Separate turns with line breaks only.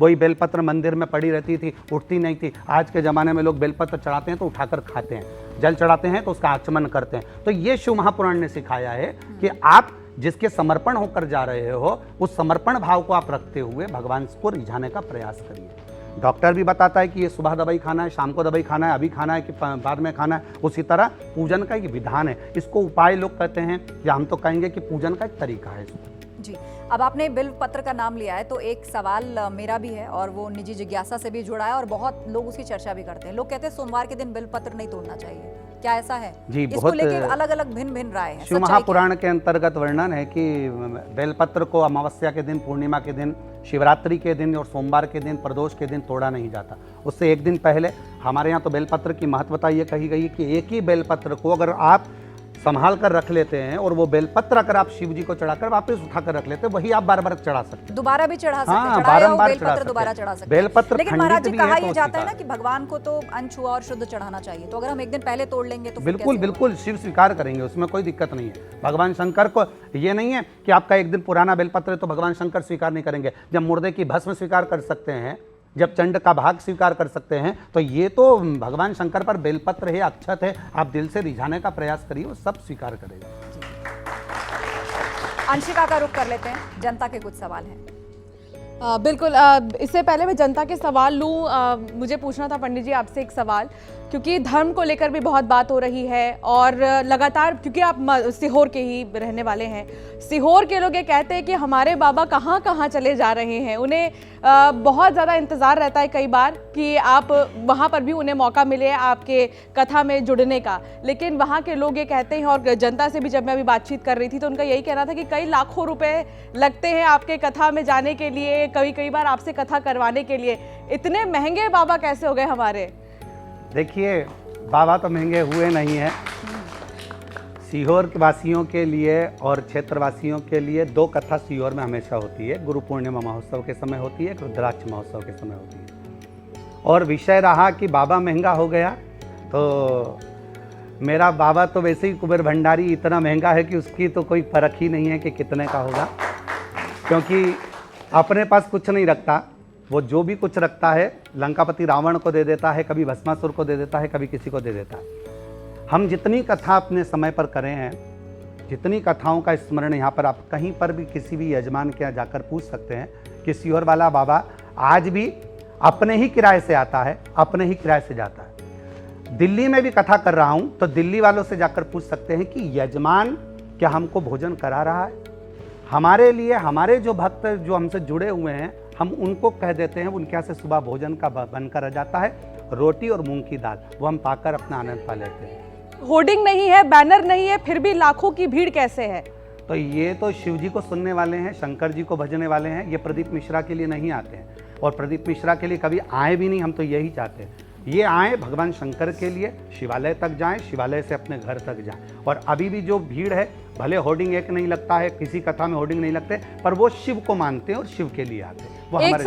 वही बेलपत्र मंदिर में पड़ी रहती थी, उठती नहीं थी। आज के ज़माने में लोग बेलपत्र चढ़ाते हैं तो उठाकर खाते हैं, जल चढ़ाते हैं तो उसका आचमन करते हैं। तो ये शिव महापुराण ने सिखाया है कि आप जिसके समर्पण होकर जा रहे हो, उस समर्पण भाव को आप रखते हुए भगवान को रिझाने का प्रयास करिए। डॉक्टर भी बताता है कि ये सुबह दवाई खाना है, शाम को दवाई खाना है, अभी खाना है कि बाद में खाना है। उसी तरह पूजन का एक विधान है, इसको उपाय लोग कहते हैं, या हम तो कहेंगे कि पूजन का एक तरीका है इसको।
जी, अब आपने बिल्व पत्र का नाम लिया है तो एक सवाल मेरा भी है और वो निजी जिज्ञासा से भी जुड़ा है और बहुत लोग उसकी चर्चा भी करते हैं। लोग कहते हैं सोमवार के दिन बिल्व पत्र नहीं तोड़ना चाहिए, क्या ऐसा है?
जी,
इसको
बहुत
लेके अलग अलग भिन्न भिन्न राय है।
शिव महापुराण के अंतर्गत वर्णन है कि बेलपत्र को अमावस्या के दिन, पूर्णिमा के दिन, शिवरात्रि के दिन और सोमवार के दिन, प्रदोष के दिन तोड़ा नहीं जाता। उससे एक दिन पहले हमारे यहाँ तो बेलपत्र की महत्वता ये कही गई कि एक ही बेलपत्र को अगर आप संभाल कर रख लेते हैं और वो बेलपत्र अगर आप शिव जी को चढ़ाकर वापस उठाकर रख लेते हैं, वही आप बार बार चढ़ा सकते हैं,
दोबारा भी चढ़ा सकते हैं।
हाँ, बारंबार चढ़ा
बेलपत्र दोबारा चढ़ा सकते हैं।
बेलपत्र
लेकिन महाराज जी कहा
तो
ये जाता है ना कि भगवान को तो अनछुआ और शुद्ध चढ़ाना चाहिए, तो अगर हम एक दिन पहले तोड़ लेंगे तो
बिल्कुल बिल्कुल शिव स्वीकार करेंगे, उसमें कोई दिक्कत नहीं है। भगवान शंकर को ये नहीं है कि आपका एक दिन पुराना बेलपत्र है तो भगवान शंकर स्वीकार नहीं करेंगे। जब मुर्दे की भस्म स्वीकार कर सकते हैं, जब चंड का भाग स्वीकार कर सकते हैं, तो ये तो भगवान शंकर पर बेलपत्र है, अक्षत है, आप दिल से रिझाने का प्रयास करिए, वो सब स्वीकार करेगा।
अंशिका का रुख कर लेते हैं, जनता के कुछ सवाल हैं।
बिल्कुल, इससे पहले मैं जनता के सवाल लूँ, मुझे पूछना था पंडित जी आपसे एक सवाल, क्योंकि धर्म को लेकर भी बहुत बात हो रही है और लगातार, क्योंकि आप सीहोर के ही रहने वाले हैं, सीहोर के लोग ये कहते हैं कि हमारे बाबा कहाँ कहाँ चले जा रहे हैं। उन्हें बहुत ज़्यादा इंतज़ार रहता है कई बार कि आप वहाँ पर भी उन्हें मौका मिले आपके कथा में जुड़ने का, लेकिन वहाँ के लोग ये कहते हैं, और जनता से भी जब मैं अभी बातचीत कर रही थी तो उनका यही कहना था कि कई लाखों रुपए लगते हैं आपके कथा में जाने के लिए, कई बार आपसे कथा करवाने के लिए। इतने महंगे बाबा कैसे हो गए हमारे?
देखिए, बाबा तो महंगे हुए नहीं हैं। सीहोर के वासियों के लिए और क्षेत्रवासियों के लिए दो कथा सीहोर में हमेशा होती है। गुरु पूर्णिमा महोत्सव के समय होती है, रुद्राक्ष महोत्सव के समय होती है। और विषय रहा कि बाबा महंगा हो गया, तो मेरा बाबा तो वैसे ही कुबेर भंडारी इतना महंगा है कि उसकी तो कोई फर्क ही नहीं है कि कितने का होगा, क्योंकि अपने पास कुछ नहीं रखता। वो जो भी कुछ रखता है लंकापति रावण को दे देता है, कभी भस्मासुर को दे देता है, कभी किसी को दे देता है। हम जितनी कथा अपने समय पर करें हैं, जितनी कथाओं का स्मरण यहाँ पर आप कहीं पर भी किसी भी यजमान के यहाँ जाकर पूछ सकते हैं कि सीहोर वाला बाबा आज भी अपने ही किराए से आता है, अपने ही किराए से जाता है। दिल्ली में भी कथा कर रहा हूँ तो दिल्ली वालों से जाकर पूछ सकते हैं कि यजमान क्या हमको भोजन करा रहा है। हमारे लिए हमारे जो भक्त जो हमसे जुड़े हुए हैं, हम उनको कह देते हैं, उनके यहाँ से सुबह भोजन का बनकर आ जाता है, रोटी और मूंग की दाल, वो हम पाकर अपना आनंद पा लेते हैं।
होर्डिंग नहीं है, बैनर नहीं है, फिर भी लाखों की भीड़ कैसे है?
तो ये तो शिव जी को सुनने वाले हैं, शंकर जी को भजने वाले हैं। ये प्रदीप मिश्रा के लिए नहीं आते हैं और प्रदीप मिश्रा के लिए कभी आए भी नहीं। हम तो यही चाहते हैं, ये आए भगवान शंकर के लिए, शिवालय तक जाएं, शिवालय से अपने घर तक जाएं। और अभी भी जो भीड़ है, भले होर्डिंग एक नहीं लगता है, किसी कथा में होर्डिंग नहीं लगते, पर वो शिव को मानते हैं और शिव के लिए आते हैं। वो हमारे